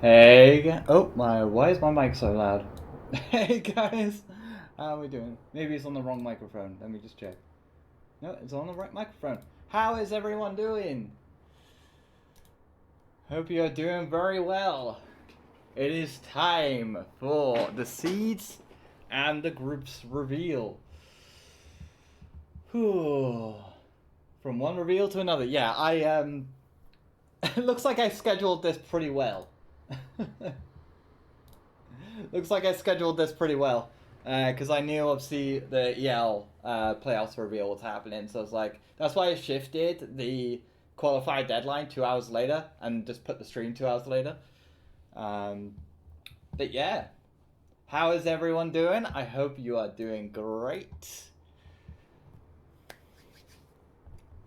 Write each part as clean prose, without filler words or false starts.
Why is my mic so loud? Hey guys, how are we doing? Maybe it's on the wrong microphone. Let me just check. No, it's on the right microphone. How is everyone doing? Hope you're doing very well. It is time for the seeds and the groups reveal. Whew. From one reveal to another. Yeah, it looks like I scheduled this pretty well. Looks like I scheduled this pretty well. Because I knew obviously the EL playoffs reveal was happening, so it's like that's why I shifted the qualifier deadline 2 hours later and just put the stream 2 hours later. But yeah, how is everyone doing? I hope you are doing great.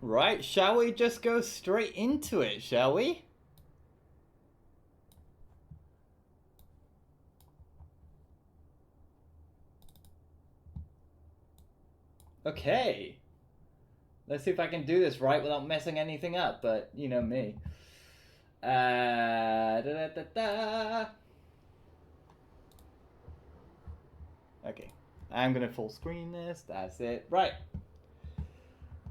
Right, shall we just go straight into it, shall we? Okay. Let's see if I can do this right without messing anything up, but you know me. Okay. I'm gonna full screen this. That's it. Right.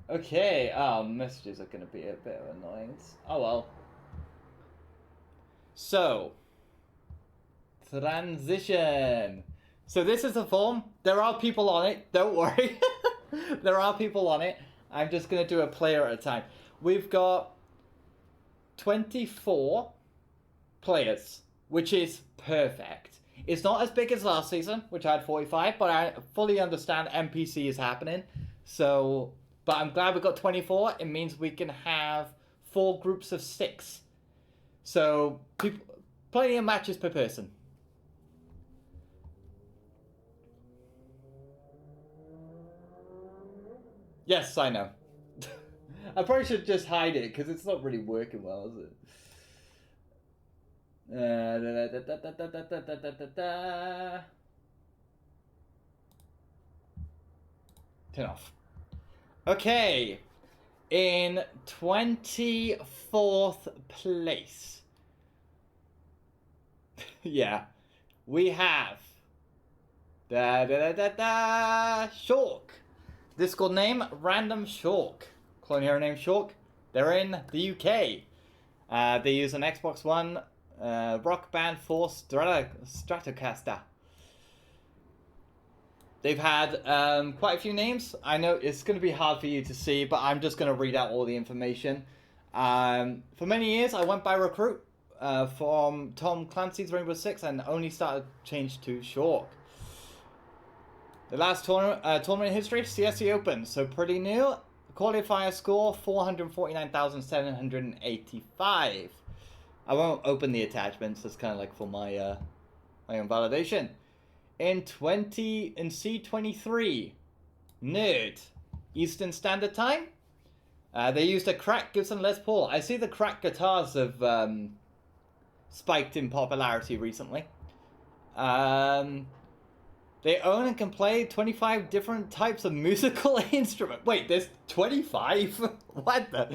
Okay. Messages are gonna be a bit of annoyance. Oh well. So. Transition. So this is a form. There are people on it. Don't worry. There are people on it. I'm just going to do a player at a time. We've got 24 players, which is perfect. It's not as big as last season, which I had 45, but I fully understand NPC is happening. So, but I'm glad we got 24. It means we can have 4 groups of 6. So, plenty of matches per person. Yes, I know. I probably should just hide it because it's not really working well, is it? Turn off. Okay. In 24th place. Yeah. We have Shork. Discord name, Random Shork. Clone hero name Shork. They're in the UK. They use an Xbox One Rock Band 4 Stratocaster. They've had quite a few names. I know it's going to be hard for you to see, but I'm just going to read out all the information. For many years, I went by Recruit from Tom Clancy's Rainbow Six and only started change to Shork. The last tournament history, CSE Open, so pretty new. Qualifier score, 449,785. I won't open the attachments, that's kind of like for my own validation. In C23, Nerd, Eastern Standard Time. They used a cracked Gibson Les Paul. I see the cracked guitars have spiked in popularity recently. They own and can play 25 different types of musical instrument. Wait, there's 25? What the?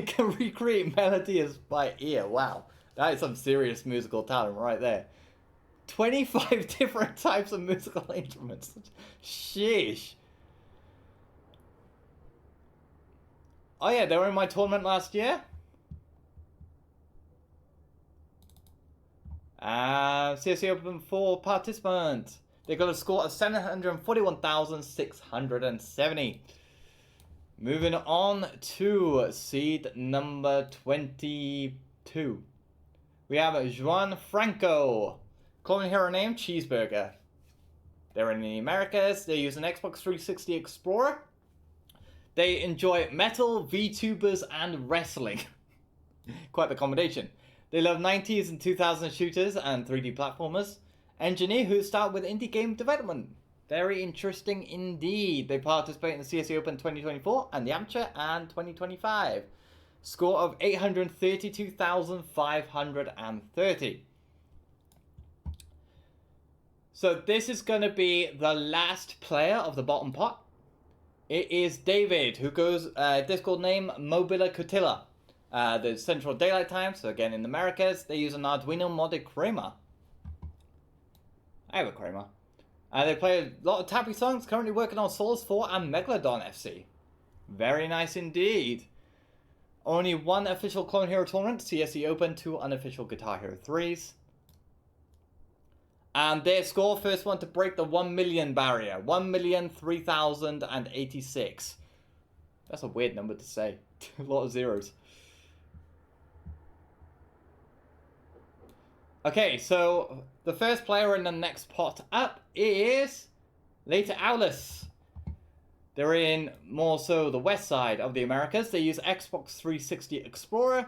Can recreate melodies by ear. Wow. That is some serious musical talent right there. 25 different types of musical instruments. Sheesh. Oh yeah, they were in my tournament last year. CSC Open 4 participant. They got a score of 741,670. Moving on to seed number 22. We have Juan Franco. Clone hero name, Cheeseburger. They're in the Americas. They use an Xbox 360 Explorer. They enjoy metal, VTubers, and wrestling. Quite the combination. They love 90s and 2000s shooters and 3D platformers. Engineer who start with indie game development. Very interesting indeed. They participate in the CSE Open 2024 and the Amateur and 2025. Score of 832,530. So this is going to be the last player of the bottom pot. It is David, who goes Discord name Mobila Cotilla. the Central Daylight Time. So again, in the Americas, they use an Arduino modded Kramer. I have a Kramer. They play a lot of Tappy songs, currently working on Souls 4 and Megalodon FC. Very nice indeed. Only one official Clone Hero tournament, CSE Open, 2 unofficial Guitar Hero 3s. And their score, first one to break the 1 million barrier. 1,003,086. That's a weird number to say. A lot of zeros. Okay, so the first player in the next pot up is Later Owlus. They're in more so the west side of the Americas. They use Xbox 360 Explorer.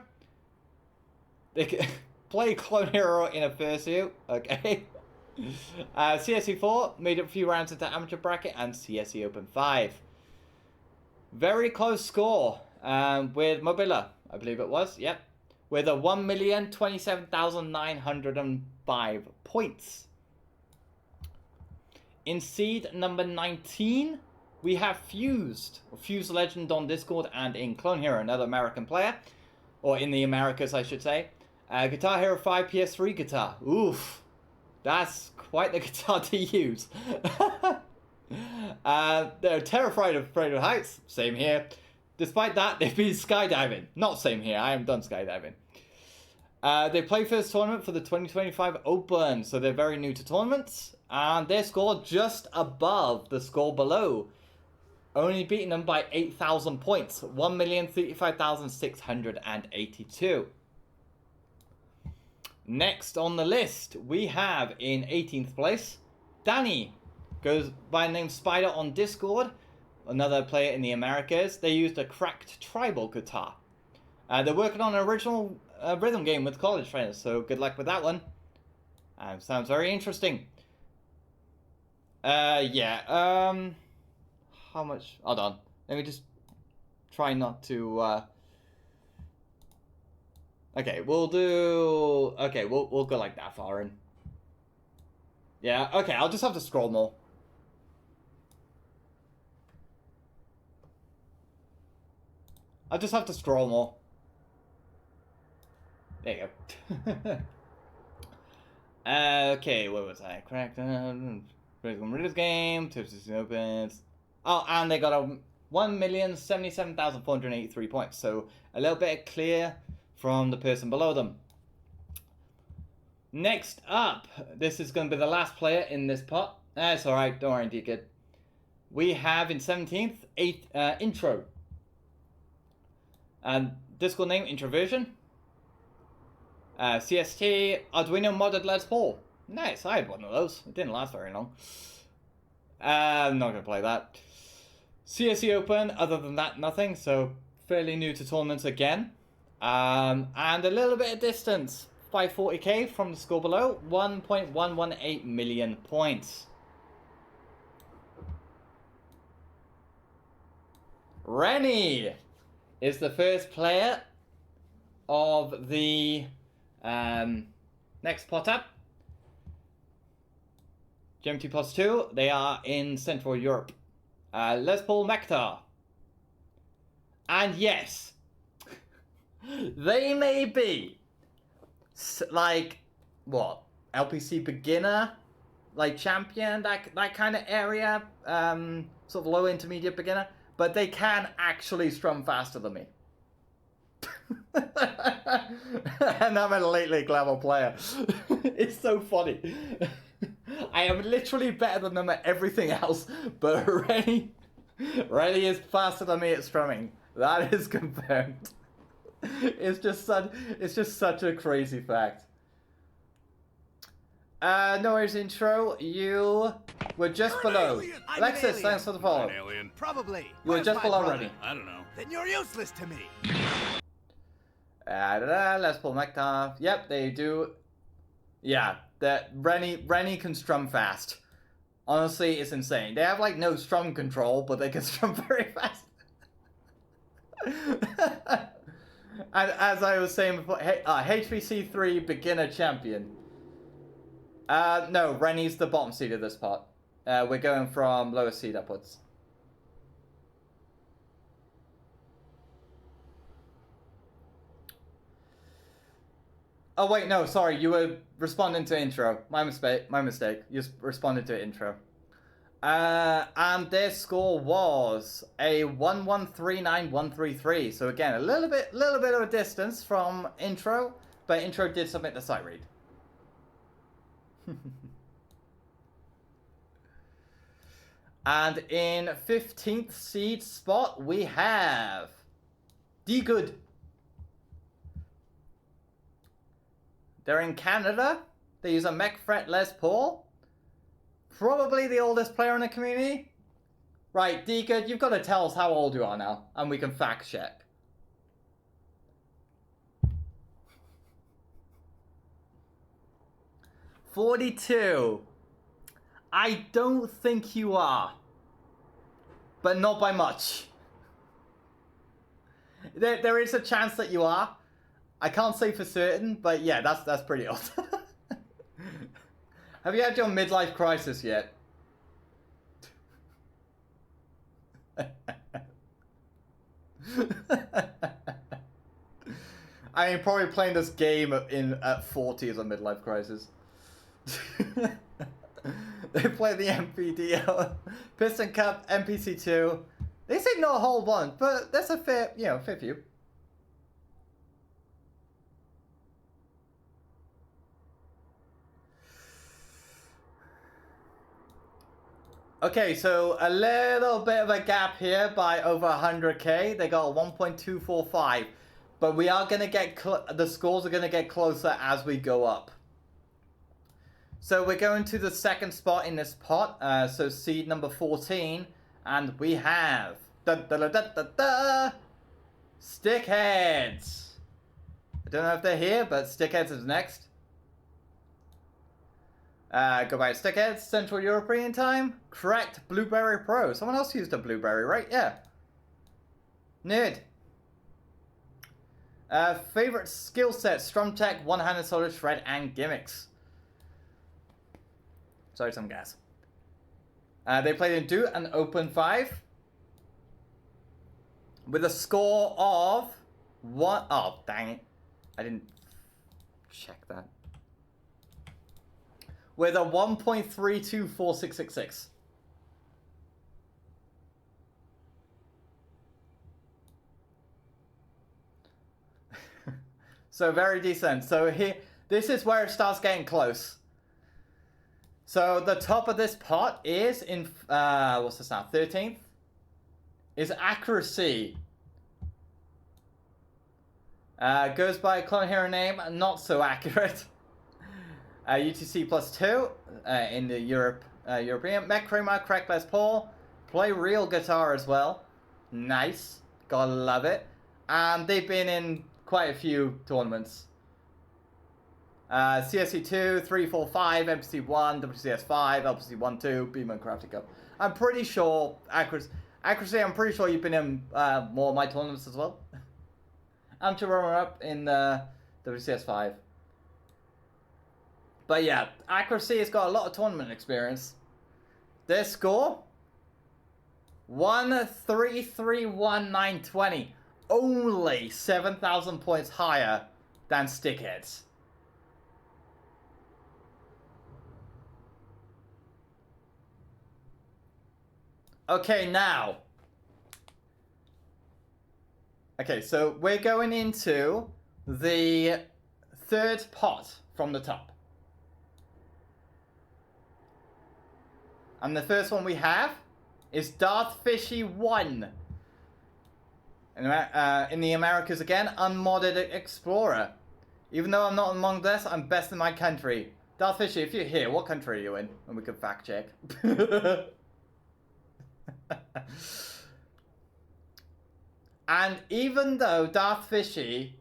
They can play Clone Hero in a fursuit. Okay. CSE 4 made it a few rounds into amateur bracket and CSE Open 5. Very close score with Mobilla, I believe it was. Yep. With a 1,027,905 points. In seed number 19, we have Fused Legend on Discord and in Clone Hero, another American player. Or in the Americas, I should say. Guitar Hero 5 PS3 guitar. Oof. That's quite the guitar to use. They're terrified of afraid of heights. Same here. Despite that, they've been skydiving. Not same here. I am done skydiving. They play first tournament for the 2025 Open, so they're very new to tournaments. And their score just above the score below. Only beating them by 8,000 points. 1,035,682. Next on the list, we have in 18th place, Danny. Goes by the name Spider on Discord. Another player in the Americas. They used a cracked tribal guitar. They're working on an original rhythm game with college friends, so good luck with that one. Sounds very interesting. Yeah. How much? Hold on. Let me just try not to. Okay, we'll do. Okay, we'll go like that far in. Yeah. Okay, I'll just have to scroll more. I'll just have to scroll more. There you go. Okay, what was I? Crackdown. Readers game. Tips opens. Oh, and they got a 1,077,483 points. So a little bit clear from the person below them. Next up, this is going to be the last player in this pot. That's alright, don't worry, Deacon. We have in 17th, Intro. Discord name, Introversion. CST, Arduino modded Les Paul. Nice, I had one of those. It didn't last very long. I'm not going to play that. CSE Open, other than that, nothing. So, fairly new to tournaments again. And a little bit of distance. 540k from the score below. 1.118 million points. Rennie is the first player of the next pot up. GMT plus 2. They are in Central Europe. Les Paul Mektar. And yes, they may be like what, LPC beginner, like champion, that kind of area, sort of low intermediate beginner, but they can actually strum faster than me. And I'm a late league level player. It's so funny. I am literally better than them at everything else, but Rennie is faster than me at strumming. That is confirmed. It's just such a crazy fact. No worries, Intro. You were just below. Alexis, thanks for the follow. Probably. You were just below Rennie. I don't know. Then you're useless to me. Let's pull Mektar. Yep, they do. Yeah, that Rennie can strum fast. Honestly, it's insane. They have like no strum control, but they can strum very fast. And as I was saying before, HVC3 beginner champion. No, Rennie's the bottom seed of this part. We're going from lowest seed upwards. Oh wait, no, sorry, you were responding to intro. My mistake. My mistake. You responded to intro. And their score was a 1139133. So again, a little bit of a distance from intro, but intro did submit the sight read. And in 15th seed spot, we have D Good. They're in Canada. They use a Mech Fret Les Paul. Probably the oldest player in the community. Right, D Good, you've got to tell us how old you are now, and we can fact check. "42. I don't think you are. But not by much. There is a chance that you are. I can't say for certain, but yeah, that's pretty old. Have you had your midlife crisis yet? I mean, probably playing this game at 40 is a midlife crisis. They play the MPD, Piston Cup, NPC2. They say not a whole bunch, but that's a fair, fair few. Okay, so a little bit of a gap here by over 100k. They got a 1.245, but we are gonna get the scores are gonna get closer as we go up. So we're going to the second spot in this pot. So seed number 14, and we have Stickheads. I don't know if they're here, but Stickheads is next. Goodbye, Stickheads. Central European time. Correct. Blueberry Pro. Someone else used a blueberry, right? Yeah. Nerd. Favorite skill set: Strum Tech, one-handed solid shred, and gimmicks. Sorry, some gas. They played in Do and Open 5 with a score of one. Oh, dang it! I didn't check that. With a 1.324666. So very decent. So here, this is where it starts getting close. So the top of this pot is in, what's this now, 13th? Is accuracy. Goes by a clone hero name, not so accurate. UTC +2 in the European. Mech Kramer, Crack Les Paul. Play real guitar as well. Nice. Gotta love it. And they've been in quite a few tournaments. CSC 2, 3, 4, 5, MPC 1, WCS 5, LPC 1, 2, Beamer and Crafty Cup. I'm pretty sure, accuracy, I'm pretty sure you've been in more of my tournaments as well. I'm to runner up in WCS 5. But yeah, accuracy has got a lot of tournament experience. Their score? 1331920. Only 7,000 points higher than Stickheads. Okay, now. Okay, so we're going into the third pot from the top. And the first one we have is Darth Fishy 1. In the Americas again, Unmodded Explorer. Even though I'm not among this, I'm best in my country. Darth Fishy, if you're here, what country are you in? And we can fact check. And even though Darth Fishy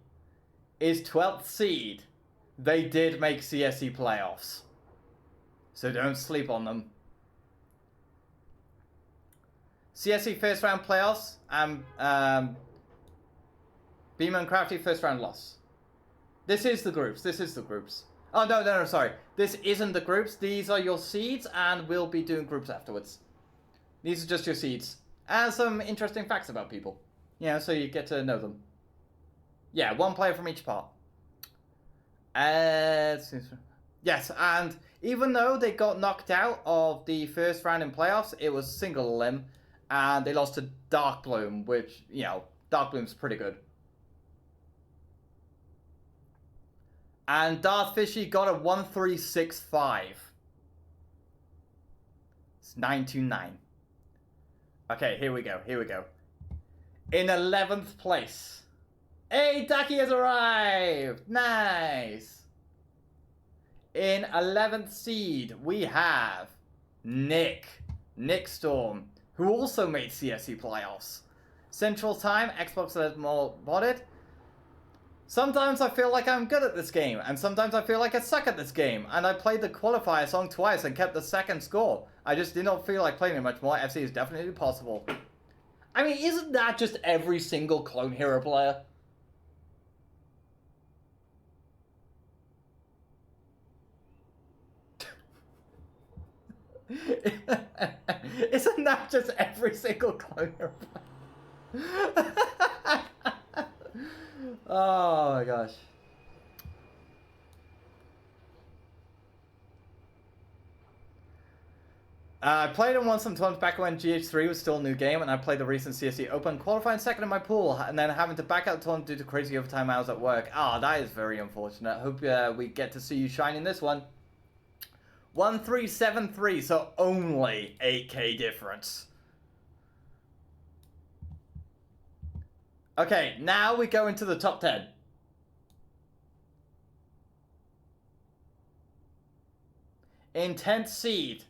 is 12th seed, they did make CSE playoffs. So don't sleep on them. CSE first round playoffs and Beamer and Crafty first round loss. This is the groups. This is the groups. Oh, no, sorry. This isn't the groups. These are your seeds, and we'll be doing groups afterwards. These are just your seeds. And some interesting facts about people. Yeah, so you get to know them. Yeah, one player from each part. Yes, and even though they got knocked out of the first round in playoffs, it was single limb, and they lost to Dark Bloom, which, you know, Dark Bloom's pretty good. And Darth Fishy got a 1365. It's 929. Okay, here we go. In 11th place. Hey, Ducky has arrived! Nice! In 11th seed, we have Nick Storm, who also made CSC playoffs. Central Time, Xbox Live modded. Sometimes I feel like I'm good at this game, and sometimes I feel like I suck at this game, and I played the qualifier song twice and kept the second score. I just did not feel like playing it much more. FC is definitely possible. I mean, isn't that just every single Clone Hero player? Isn't that just every single Clone Hero player? Oh my gosh. I played it once and twice back when GH3 was still a new game, and I played the recent CSC Open, qualifying second in my pool, and then having to back out the tournament due to crazy overtime hours at work. Ah, that is very unfortunate. Hope we get to see you shine in this one. 1373, so only 8k difference. Okay, now we go into the top 10. In 10th seed,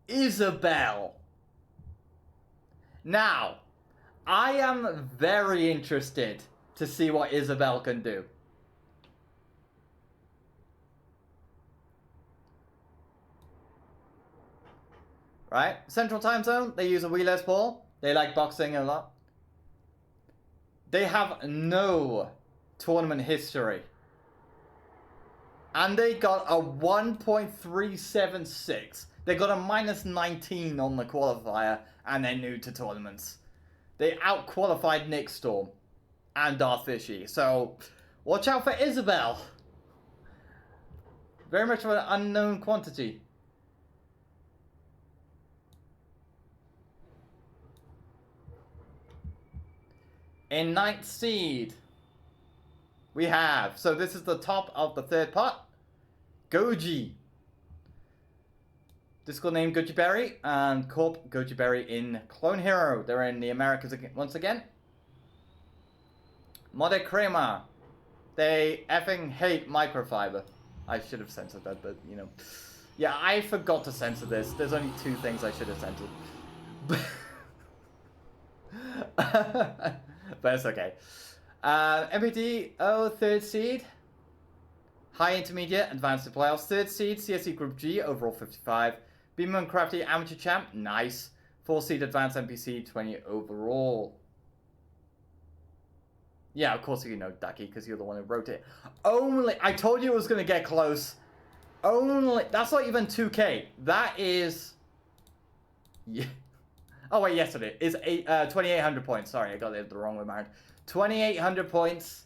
Isabel. Now, I am very interested to see what Isabel can do. Right? Central Time Zone, they use a Wii Les Paul. They like boxing a lot. They have no tournament history. And they got a 1.376. They got a -19 on the qualifier, and they're new to tournaments. They out-qualified Nick Storm and Darth Fishy. So, watch out for Isabel. Very much of an unknown quantity. In 9th seed, we have, so this is the top of the third pot, Goji. Discord name Goji Berry, and Corp Goji Berry in Clone Hero. They're in the Americas once again. Mode Crema. They effing hate microfiber. I should have censored that, but you know. Yeah, I forgot to censor this. There's only 2 things I should have censored. But it's okay. MPD, 3rd seed. High Intermediate, Advanced to Playoffs. 3rd seed, CSC Group G, overall 55. Beam and Crafty, Amateur Champ, nice. 4th seed, Advanced NPC, 20 overall. Yeah, of course you know Ducky, because you're the one who wrote it. Only, I told you it was going to get close. Only, that's not even 2k. That is... Yeah. Oh wait, yes it is. 2,800 points. Sorry, I got it the wrong way around. 2,800 points.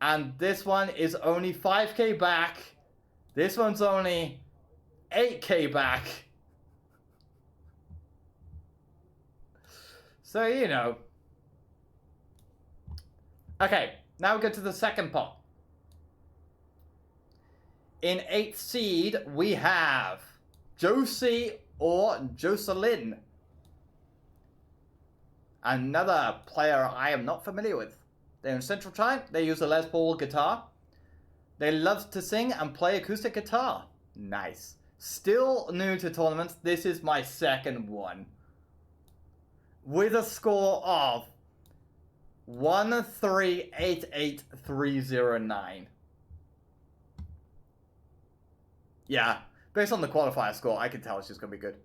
And this one is only 5k back. This one's only 8k back. So, you know. Okay, now we go to the second pot. In 8th seed, we have Josie or Jocelyn. Another player I am not familiar with. They're in Central Time. They use a Les Paul guitar. They love to sing and play acoustic guitar. Nice. Still new to tournaments. This is my second one. With a score of 1388309. Yeah. Based on the qualifier score, I can tell she's going to be good.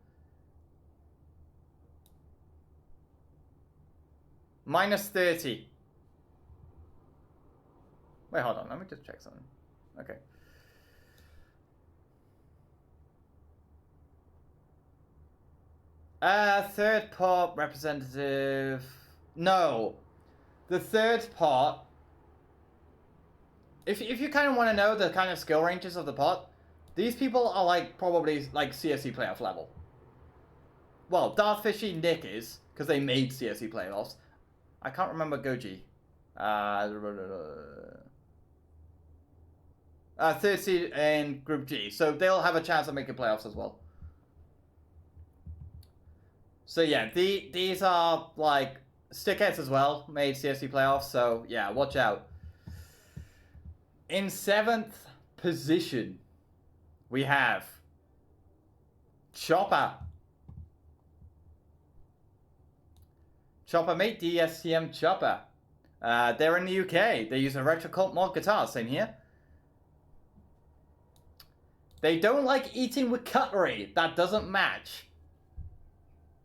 -30. Wait, hold on. Let me just check something. Okay. Third part representative. No. The third part if you kind of want to know the kind of skill ranges of the pot, these people are like probably like CSE playoff level. Well, Darth Fishy Nick is, because they made CSE playoffs. I can't remember Goji. Third seed in Group G, so they'll have a chance of making playoffs as well. So yeah, these are like stickheads as well, made CSE playoffs, so yeah, watch out. In 7th position, we have Chopper. Chopper mate, DSTM Chopper. They're in the UK. They use a retro cult mod guitar, same here. They don't like eating with cutlery. That doesn't match.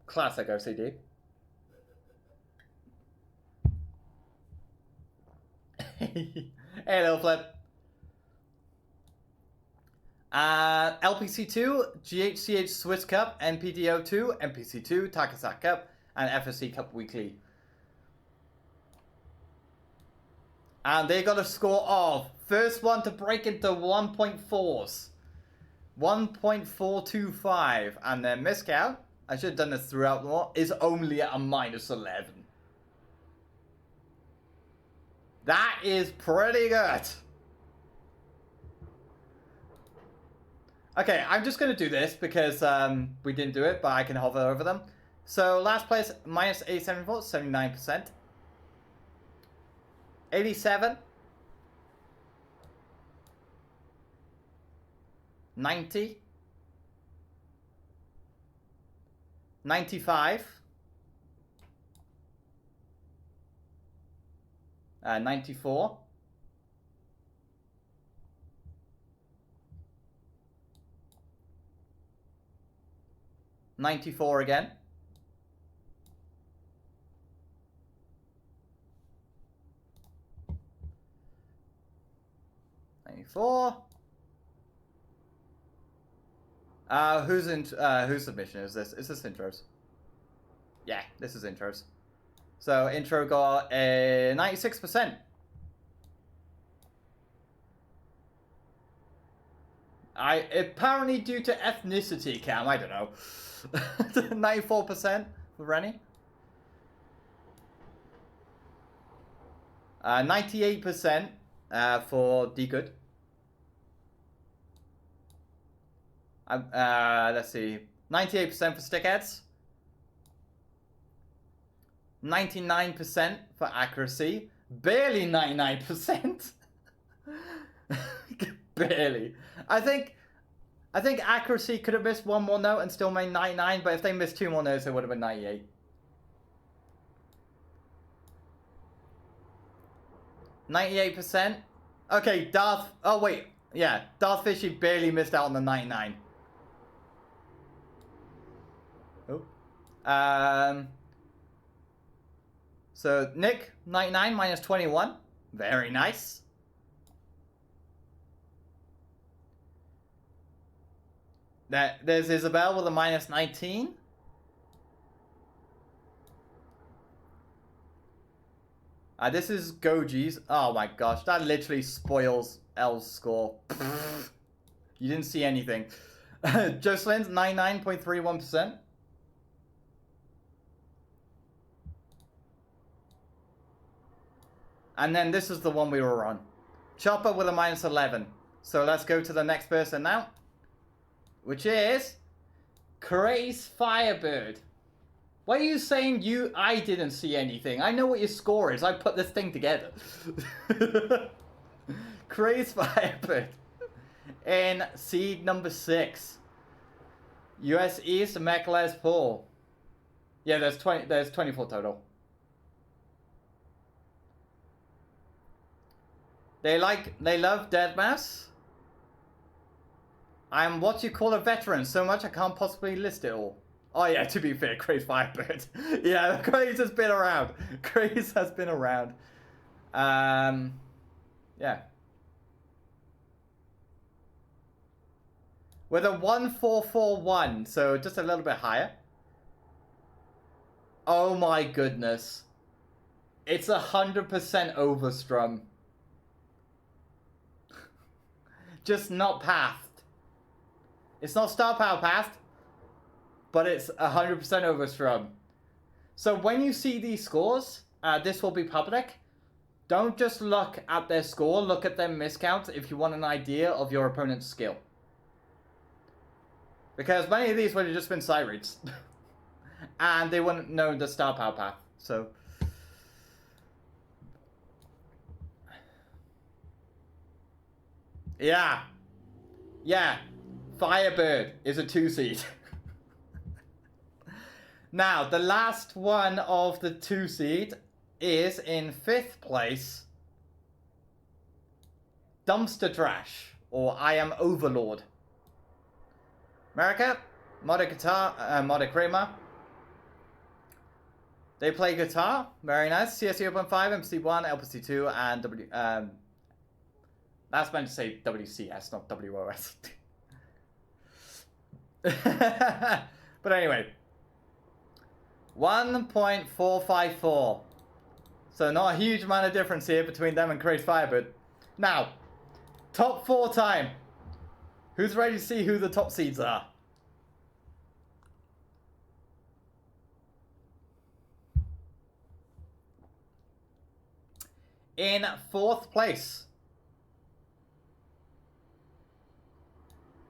Classic OCD. Hey, little flip. LPC2, GHCH Swiss Cup, NPDO2, NPC2, Takasak Cup, and FSC Cup Weekly. And they got a score of first one to break into 1.4s. 1.425. And their miscount, I should have done this throughout more, is only at a -11. That is pretty good. Okay, I'm just going to do this because we didn't do it, but I can hover over them. So last place, -874, 79%. 87. 90. 95. 94. 94 again. 94. Whose submission is this? Is this intros? Yeah, this is intros. So intro got a 96%. Apparently due to ethnicity, Cam, I don't know. 94% for Rennie. 98% for D-Good. Let's see. 98% for Stickheads. 99% for accuracy. Barely 99%. Barely. I think accuracy could have missed one more note and still made 99, but if they missed 2 more notes, it would have been 98. 98%. Okay, Darth. Oh wait, yeah, Darth Fishy barely missed out on the 99. Oh. So Nick 99 minus 21. Very nice. There's Isabel with a minus 19. This is Goji's. Oh my gosh, that literally spoils L's score. You didn't see anything. Jocelyn's 99.31%. And then this is the one we were on. Chopper with a minus 11. So let's go to the next person now. Which is Craze Firebird. Why are you saying I didn't see anything? I know what your score is. I put this thing together. Craze Firebird. In seed number 6. US East, Mekles Paul. Yeah, there's 24 total. They love Deadmass. I'm what you call a veteran, so much I can't possibly list it all. Oh yeah, to be fair, Craze Firebird. Yeah, Craze has been around. Craze has been around. Yeah. With a 1441, so just a little bit higher. Oh my goodness. It's 100% Overstrum. just not pathed. It's not star power pathed, but it's 100% overstrung. So when you see these scores, this will be public. Don't just look at their score, look at their miscounts if you want an idea of your opponent's skill. Because many of these would have just been side reads. And they wouldn't know the star power path, so... Yeah. Yeah. Firebird is a 2 seed. Now, the last one of the 2 seed is in 5th place. Dumpster Trash, or I Am Overlord. America, Modded Guitar, Modded Kramer. They play guitar, very nice. CSE Open 5, MC1, LPC2, and W. That's meant to say WCS, not WOS. But anyway, 1.454. So not a huge amount of difference here between them and Crazy Firebird. Now, top 4 time. Who's ready to see who the top seeds are? In 4th place,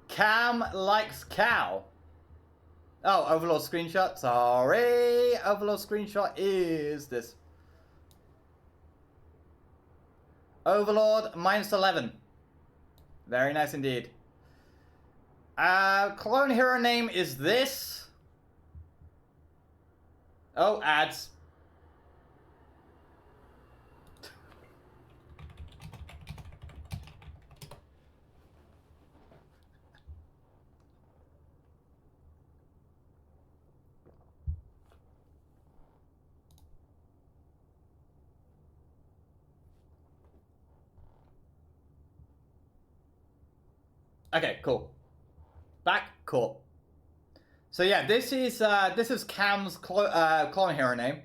Cam Likes Cow. Oh, Overlord screenshot. Sorry. Overlord screenshot is this. Overlord -11. Very nice indeed. Clone hero name is this. Oh, ads. Okay, cool. Back, cool. So yeah, this is Cam's clone hero name.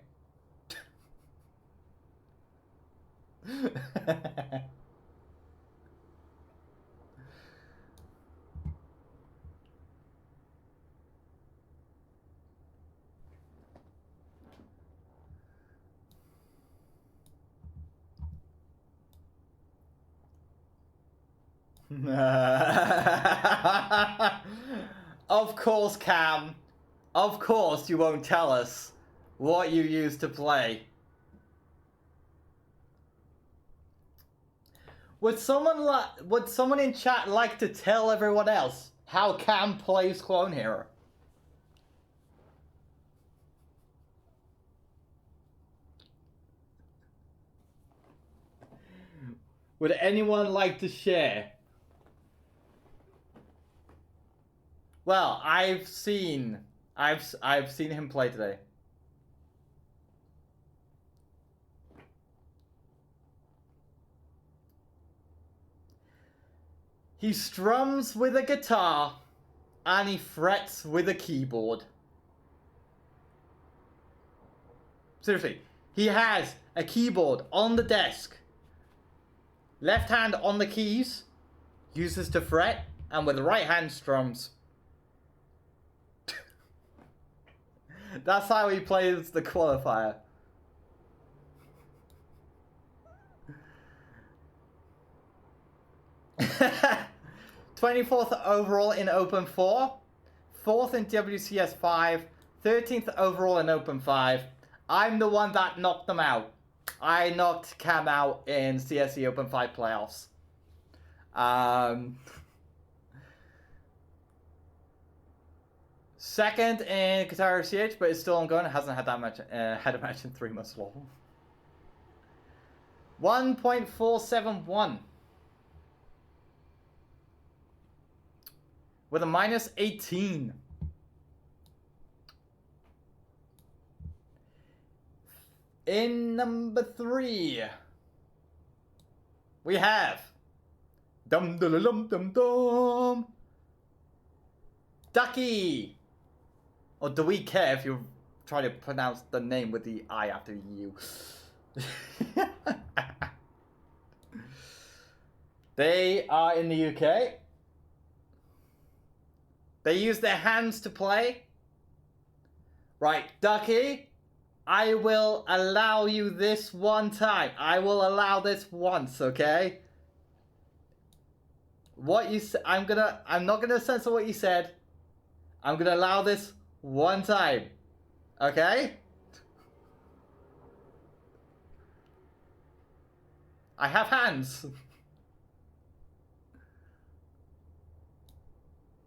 Of course, Cam. Of course you won't tell us what you used to play. Would someone in chat like to tell everyone else how Cam plays Clone Hero? Would anyone like to share? Well, I've seen him play today. He strums with a guitar and he frets with a keyboard. Seriously, he has a keyboard on the desk. Left hand on the keys, uses to fret, and with the right hand strums. That's how he plays the qualifier. "24th overall in Open 4, 4th in WCS 5, 13th overall in Open 5. I'm the one that knocked them out. I knocked Cam out in CSE Open 5 playoffs. Second in Guitar CH, but it's still ongoing. It hasn't had that much. Had a match in 3 months. 1.471 with a -18. In number 3, we have Dum Dum Dum Dum Dum Ducky. Or do we care if you try to pronounce the name with the I after you? They are in the UK. They use their hands to play. Right, Ducky, I will allow you this one time. I will allow this once, okay? What you said, I'm not gonna censor what you said. I'm gonna allow this one time, okay? I have hands.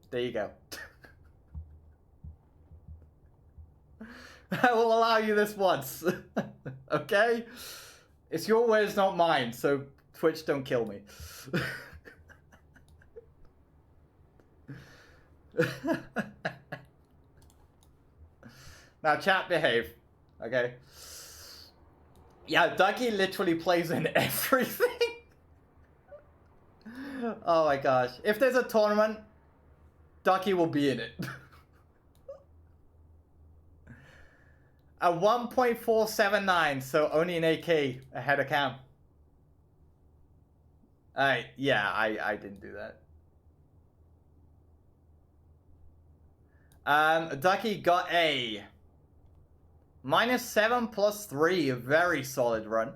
There you go. I will allow you this once. Okay? It's your words, not mine, so Twitch, don't kill me. Now chat, behave. Okay? Yeah, Ducky literally plays in everything. Oh my gosh. If there's a tournament, Ducky will be in it. A 1.479, so only an AK ahead of Cam. Yeah, I didn't do that. Ducky got a -7 + 3, a very solid run.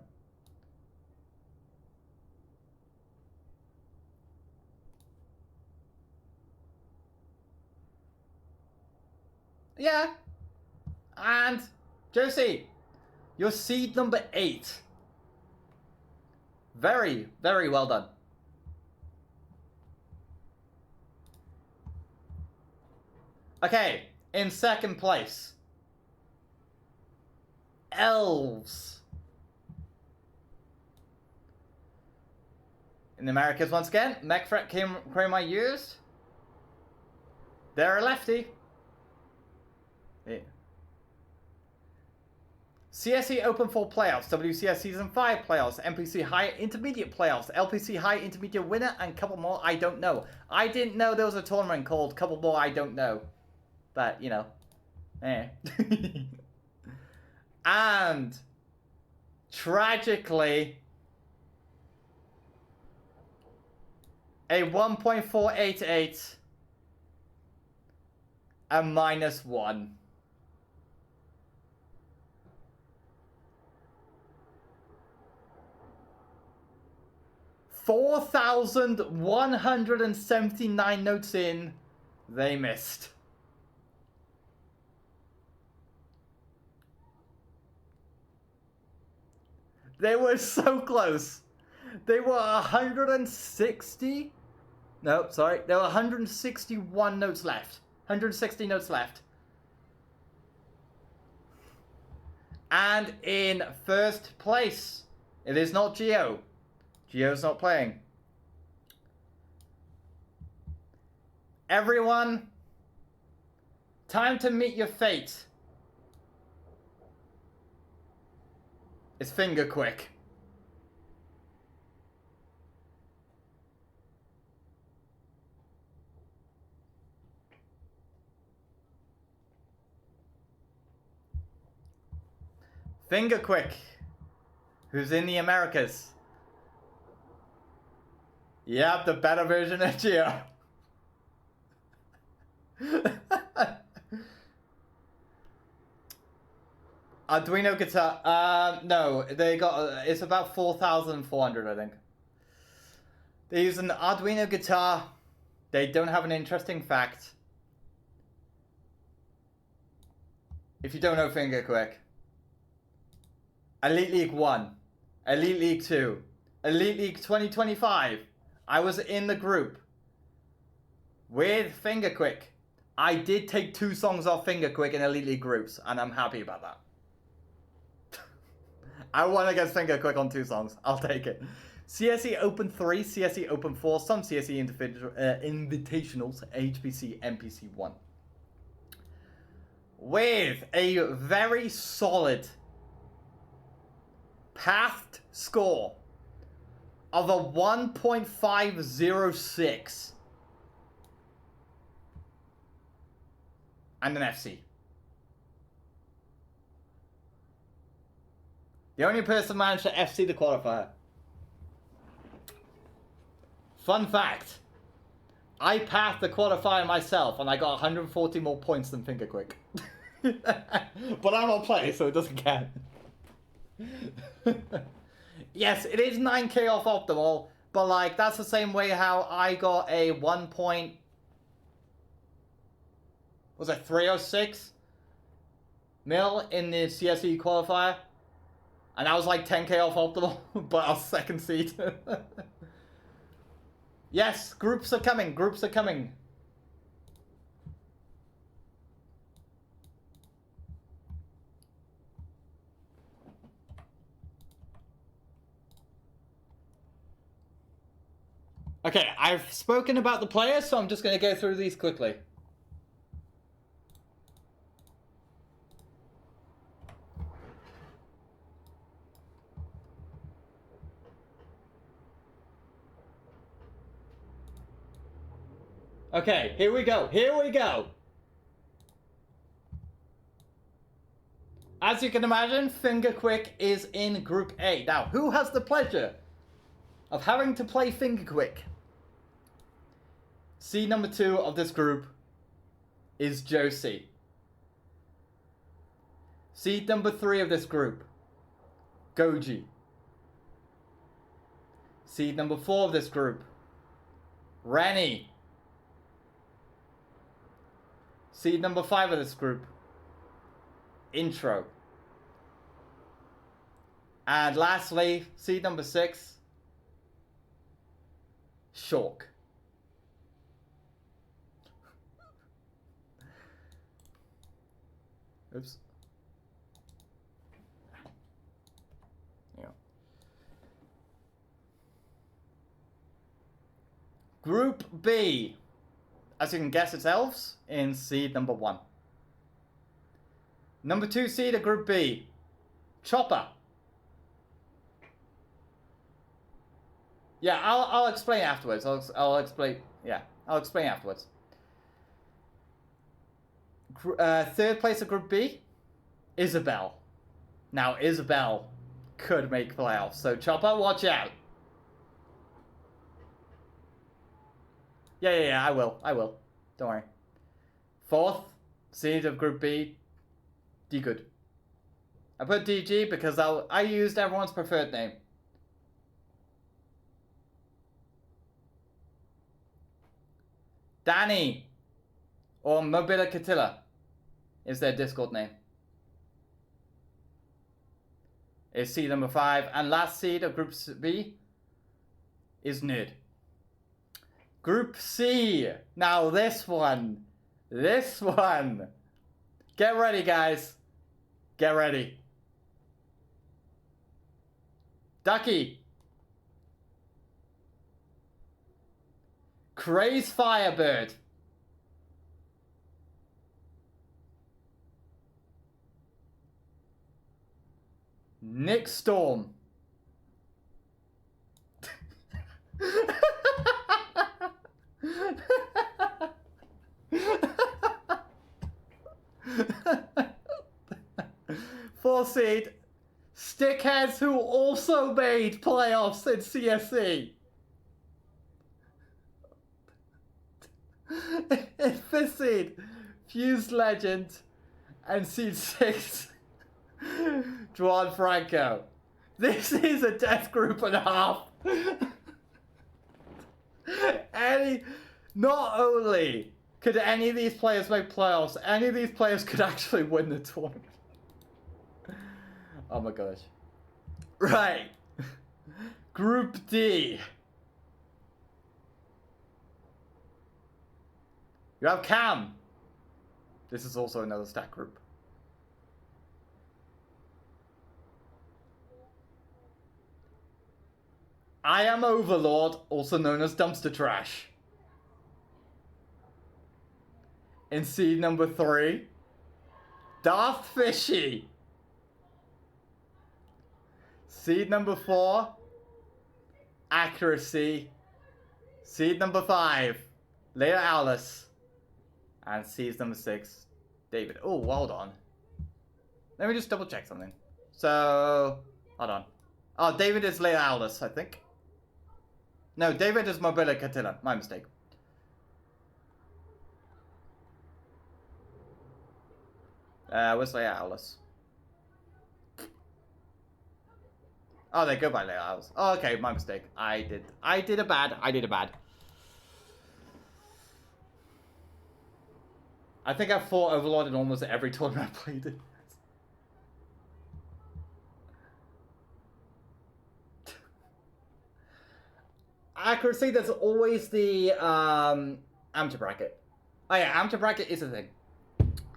Yeah. And Josie, you're seed number 8. Very, very well done. Okay, in second place, Elves. In the Americas once again, McFret Kramer used. They're a lefty. Yeah. CSE Open 4 playoffs, WCS Season 5 playoffs, NPC High Intermediate playoffs, LPC High Intermediate winner, and couple more I don't know. I didn't know there was a tournament called couple more I don't know. But, you know. Eh. And, tragically, a 1.488, a -1. 4,179 notes in, they missed. They were so close. They were 160. No, sorry. There were 161 notes left. 160 notes left. And in first place, it is not Geo. Geo's not playing. Everyone, time to meet your fate. It's finger quick. Finger quick. Who's in the Americas? Yep, the better version of Geo. Arduino guitar. No, they got. It's about 4,400, I think. They use an Arduino guitar. They don't have an interesting fact. If you don't know Finger Quick, Elite League 1, Elite League 2, Elite League 2025. I was in the group with Finger Quick. I did take 2 songs off Finger Quick in Elite League groups, and I'm happy about that. I won against Finger Quick on 2 songs. I'll take it. CSE Open 3, CSE Open 4, some CSE Invitationals, HPC, NPC 1. With a very solid pathed score of a 1.506 and an FC. The only person managed to FC the qualifier. Fun fact. I passed the qualifier myself and I got 140 more points than Finger Quick. But I'm on play, so it doesn't count. Yes, it is 9k off optimal, but like that's the same way how I got a 1 point. Was it 306 mil in the CSE qualifier? And I was like 10k off optimal, but I was second seed. Yes, groups are coming, groups are coming. Okay, I've spoken about the players, so I'm just going to go through these quickly. Okay, here we go, here we go. As you can imagine, Finger Quick is in Group A. Now, who has the pleasure of having to play Finger Quick? Seed number 2 of this group is Josie. Seed number 3 of this group, Goji. Seed number 4 of this group, Rennie. Seed number 5 of this group, Intro. And lastly, seed number 6, Shork. Oops. Yeah. Group B. As you can guess, it's elves in seed number 1. Number 2 seed of Group B, Chopper. Yeah, I'll explain afterwards. I'll explain. Yeah, I'll explain afterwards. Third place of Group B, Isabel. Now, Isabel could make playoffs, so Chopper, watch out. Yeah, I will. Don't worry. Fourth seed of Group B, D-Good. I put DG because I used everyone's preferred name. Danny, or Mobila Catilla, is their Discord name. Is seed number 5, and last seed of Group B is Nerd. Group C. Now this one. Get ready, guys. Get ready. Ducky. Craze Firebird. Nick Storm. Fourth seed, Stickheads who also made playoffs in CSE. Fifth seed, Fused Legend, and seed 6, Juan Franco. This is a death group and a half. Not only could any of these players make playoffs, any of these players could actually win the tournament. Oh my gosh. Right. Group D. You have Cam. This is also another stack group. I am Overlord, also known as Dumpster Trash. In seed number 3, Darth Fishy. Seed number 4, Accuracy. Seed number 5, Leia Alice. And seed number 6, David. Oh, hold on. Let me just double check something. So, hold on. Oh, David is Leia Alice, I think. No, David is Mobile Catilla. My mistake. Where's Leia Alice? Oh, they go by Leia Alice. Oh, okay, my mistake. I did a bad. I think I've fought Overlord in almost every tournament I played in. Accuracy, there's always the amateur bracket. Oh yeah, amateur bracket is a thing.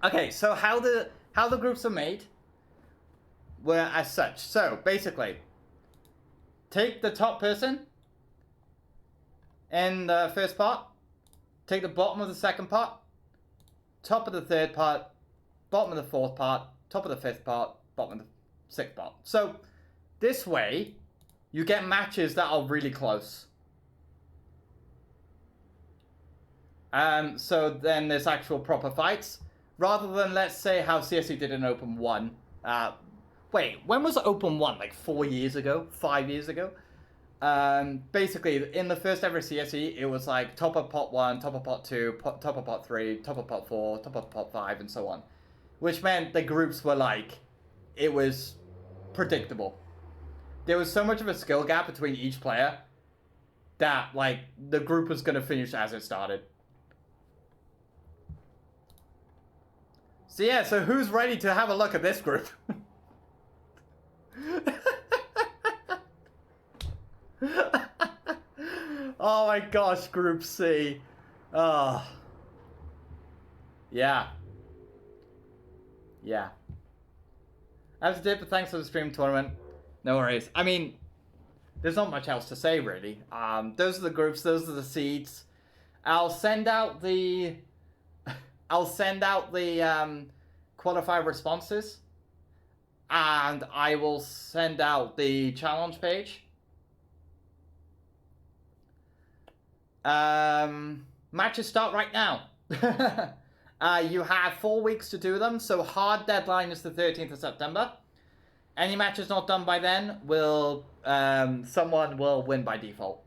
Okay, so how the groups are made were as such. So basically, take the top person in the first part, take the bottom of the second part, top of the third part, bottom of the fourth part, top of the fifth part, bottom of the sixth part. So this way, you get matches that are really close. So then there's actual proper fights, rather than, let's say, how CSE did in Open 1. Wait, when was Open 1? Like 4 years ago? 5 years ago? Basically, in the first ever CSE, it was like top of pot 1, top of pot 2, top of pot 3, top of pot 4, top of pot 5, and so on. Which meant the groups were like, it was predictable. There was so much of a skill gap between each player that, like, the group was going to finish as it started. So yeah, so who's ready to have a look at this group? Oh my gosh, Group C. Oh. Yeah. Yeah. I have to dip, but thanks for the stream tournament. No worries. I mean, there's not much else to say, really. Those are the groups, those are the seeds. I'll send out the qualifier responses, and I will send out the challenge page. Matches start right now. You have 4 weeks to do them, so hard deadline is the 13th of September. Any matches not done by then will someone will win by default.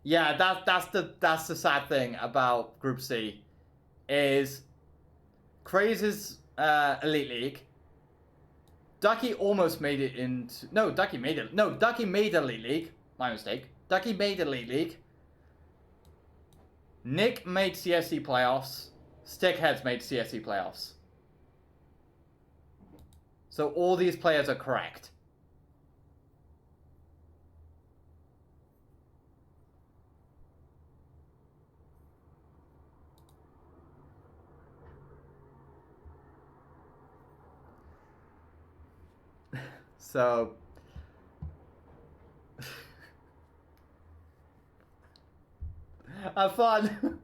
Yeah, that's the sad thing about Group C, is Craze's Elite League. Ducky almost made it into... No, Ducky made it. No, Ducky made Elite League. My mistake. Ducky made Elite League. Nick made CSC playoffs. Stickheads made CSC playoffs. So all these players are correct. So... have fun.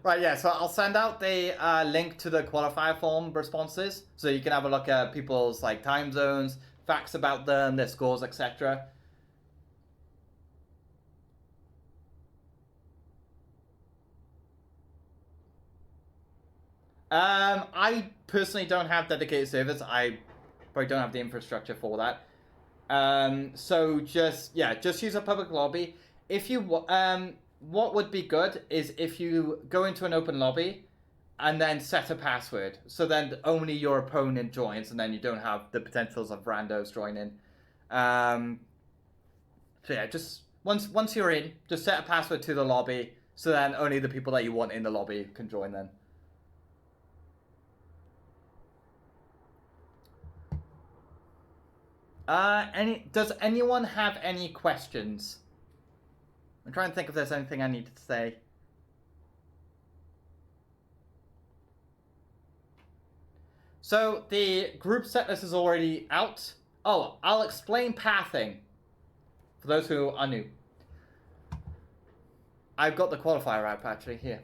Right, yeah, so I'll send out the link to the qualifier form responses, so you can have a look at people's like time zones, facts about them, their scores, etc. I personally don't have dedicated servers. I probably don't have the infrastructure for that. So just use a public lobby. If you what would be good is if you go into an open lobby and then set a password, so then only your opponent joins, and then you don't have the potentials of randos joining. So yeah, just once you're in, just set a password to the lobby, so then only the people that you want in the lobby can join then. Does anyone have any questions? I'm trying to think if there's anything I need to say. So the group set list is already out. Oh, I'll explain pathing for those who are new. I've got the qualifier app actually here.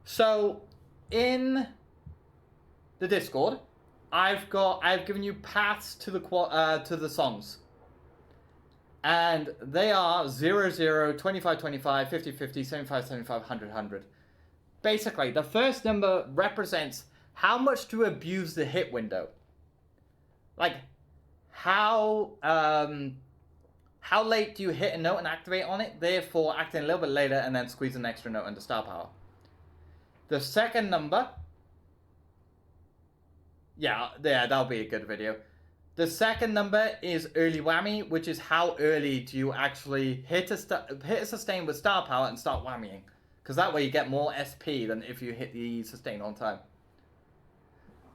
So in the Discord, I've given you paths to the songs. And they are 0, 0, 25, 25, 50, 50, 75, 75, 100, 100. Basically, the first number represents how much to abuse the hit window. Like, how late do you hit a note and activate on it, therefore acting a little bit later and then squeeze an extra note into star power. The second number, yeah, that'll be a good video. The second number is early whammy, which is how early do you actually hit a sustain with star power and start whammying. Because that way you get more SP than if you hit the sustain on time.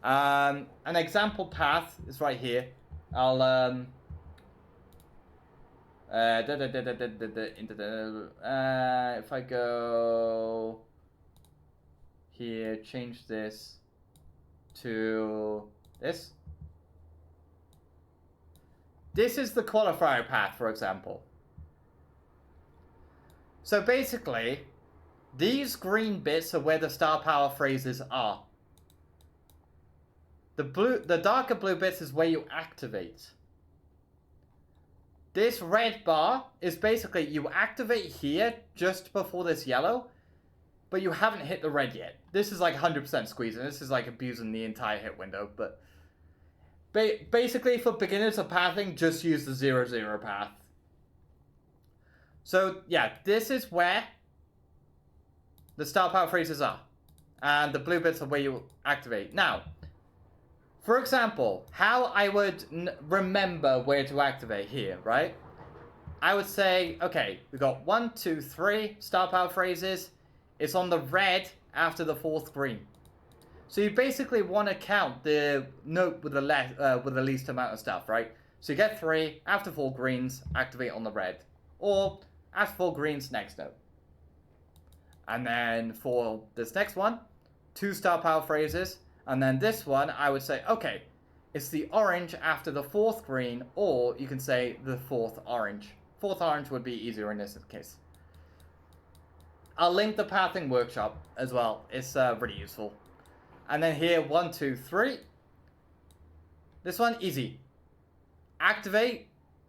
An example path is right here. I'll if I go here, change this to this. This is the qualifier path, for example. So basically, these green bits are where the star power phrases are. The darker blue bits is where you activate. This red bar is basically you activate here just before this yellow, but you haven't hit the red yet. This is like 100% squeezing. This is like abusing the entire hit window, but basically for beginners of pathing, just use the 0-0 path. So yeah, this is where the star power phrases are, and the blue bits are where you activate. Now, for example, how I would remember where to activate here, right? I would say, okay, we got 1, 2, 3 star power phrases. It's on the red after the 4th green. So you basically want to count the note with the least amount of stuff, right? So you get 3, after 4 greens, activate on the red. Or, after 4 greens, next note. And then for this next one, 2 star power phrases. And then this one, I would say, okay, it's the orange after the 4th green, or you can say the 4th orange. 4th orange would be easier in this case. I'll link the pathing workshop as well. It's really useful. And then here, 1, 2, 3. This one, easy. Activate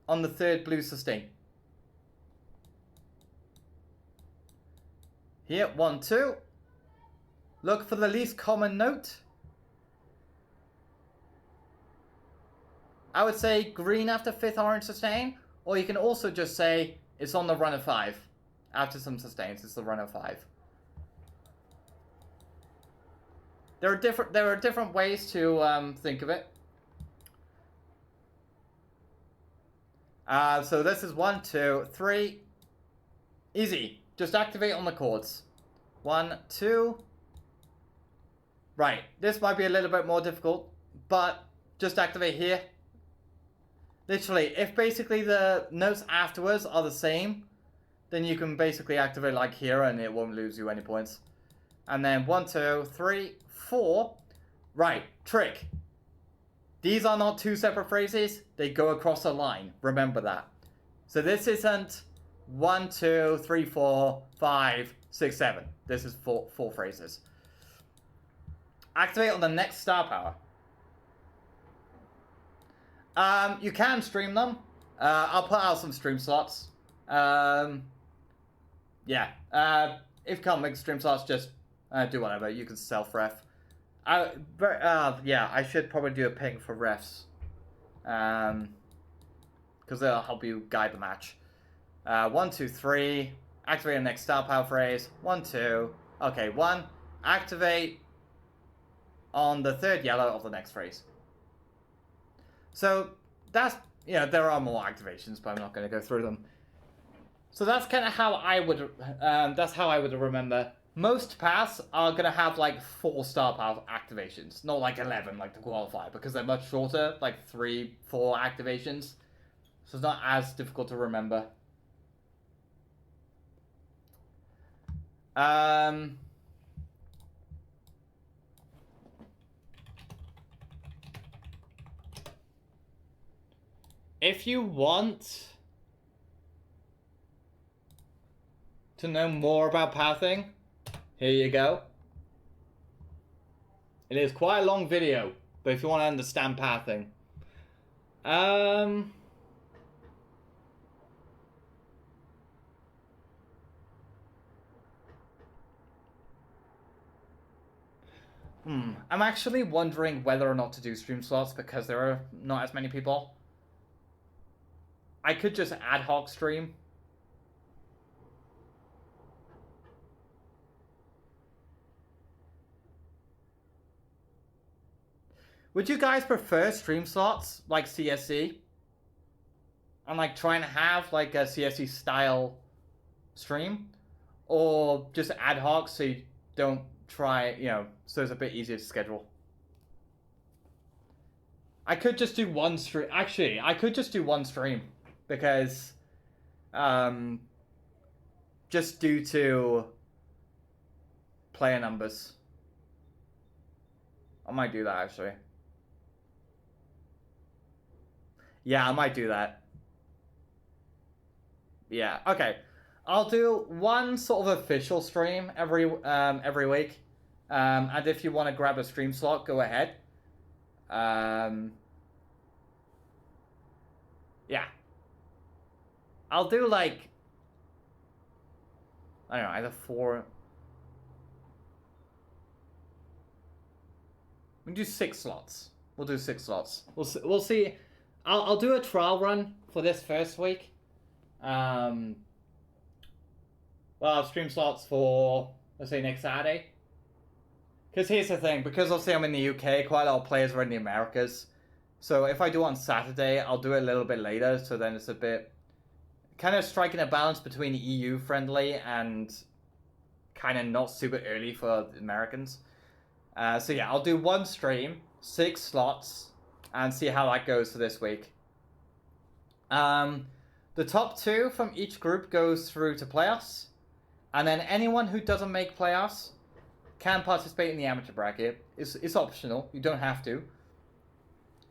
on the 3rd blue sustain. Here, 1, 2. Look for the least common note. I would say green after 5th orange sustain, or you can also just say it's on the run of 5. After some sustains, it's the run of 5. There are different ways to think of it. So this is 1, 2, 3. Easy. Just activate on the chords. 1, 2. Right. This might be a little bit more difficult, but just activate here. Literally, if basically the notes afterwards are the same, then you can basically activate like here and it won't lose you any points. And then 1, 2, 3, 4. Right, trick. These are not 2 separate phrases. They go across a line. Remember that. So this isn't 1, 2, 3, 4, 5, 6, 7. This is 4 phrases. Activate on the next star power. You can stream them. I'll put out some stream slots. Yeah. If you can't make stream slots, just do whatever. You can self-ref. Yeah, I should probably do a ping for refs. Because they'll help you guide the match. 1, 2, 3. Activate the next star power phrase. 1, 2. Okay, 1. Activate on the 3rd yellow of the next phrase. So that's, there are more activations, but I'm not going to go through them. So that's kind of how I would remember. Most paths are going to have like 4 star power activations, not like 11 like the Qualfier, because they're much shorter, like 3, 4 activations. So it's not as difficult to remember. If you want to know more about pathing, here you go. It is quite a long video, but if you want to understand pathing. I'm actually wondering whether or not to do stream slots because there are not as many people. I could just ad hoc stream. Would you guys prefer stream slots like CSC? And like trying to have like a CSC style stream? Or just ad hoc so you don't try, you know, so it's a bit easier to schedule? I could just do one stream. Actually, I could just do one stream because just due to player numbers. I might do that actually. Yeah, I might do that. Yeah, okay. I'll do one sort of official stream every week. And if you want to grab a stream slot, go ahead. Yeah. I'll do like, I don't know, either 4. We can do 6 slots. We'll do 6 slots. We'll see. I'll do a trial run for this first week. Well, I'll stream slots for, let's say, next Saturday. Because here's the thing, because obviously I'm in the UK, quite a lot of players are in the Americas. So if I do it on Saturday, I'll do it a little bit later, so then it's a bit kind of striking a balance between EU friendly and kind of not super early for the Americans. So yeah, I'll do one stream, 6 slots, and see how that goes for this week. The top 2 from each group goes through to playoffs, and then anyone who doesn't make playoffs can participate in the amateur bracket. It's optional, you don't have to.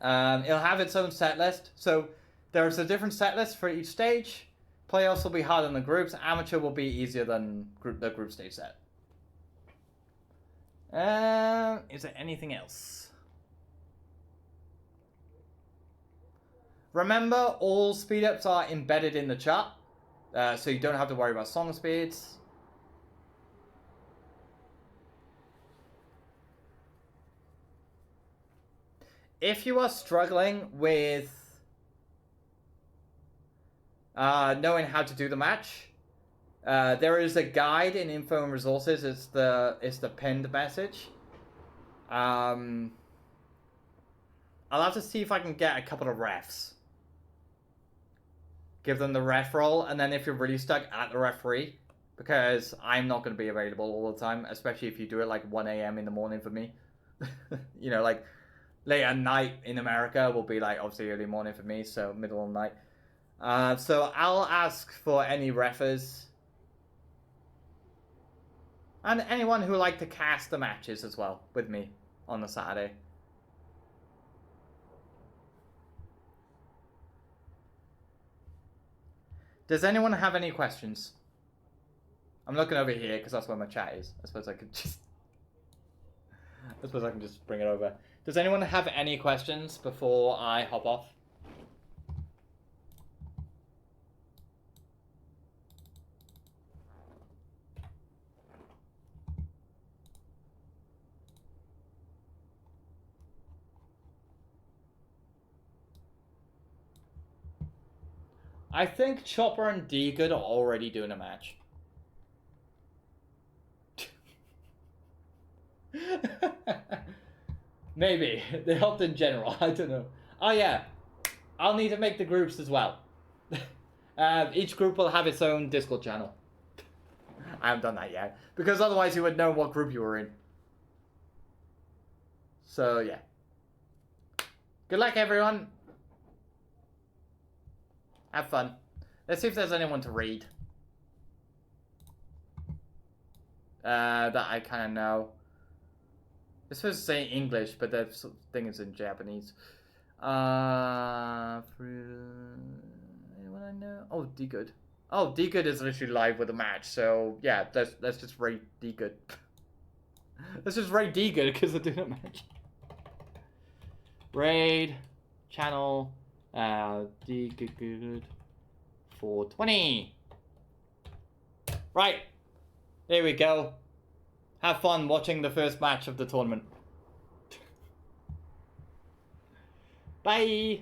It'll have its own set list, so there's a different set list for each stage. Playoffs will be harder than the groups, amateur will be easier than the group stage set. Is there anything else? Remember, all speed ups are embedded in the chart, so you don't have to worry about song speeds. If you are struggling with knowing how to do the match, there is a guide in info and resources. It's the pinned message. I'll have to see if I can get a couple of refs. Give them the ref role, and then if you're really stuck at the referee, because I'm not going to be available all the time, especially if you do it like 1 a.m. in the morning for me. You know, like late at night in America will be like obviously early morning for me, so middle of the night. So I'll ask for any refers. And anyone who would like to cast the matches as well with me on the Saturday. Does anyone have any questions? I'm looking over here because that's where my chat is. I suppose I can just bring it over. Does anyone have any questions before I hop off? I think Chopper and D-Good are already doing a match. Maybe. They helped in general. I don't know. Oh, yeah. I'll need to make the groups as well. Each group will have its own Discord channel. I haven't done that yet. Because otherwise you would know what group you were in. So, yeah. Good luck, everyone. Have fun. Let's see if there's anyone to read. That I kind of know. It's supposed to say English, but the thing is in Japanese. Anyone I know? Oh, D-Good. Oh, D-Good is literally live with a match, so yeah, let's just rate D-Good. Let's just rate D-Good because they're doing a match. Raid, channel, D-Good, 420. Right, there we go. Have fun watching the first match of the tournament. Bye!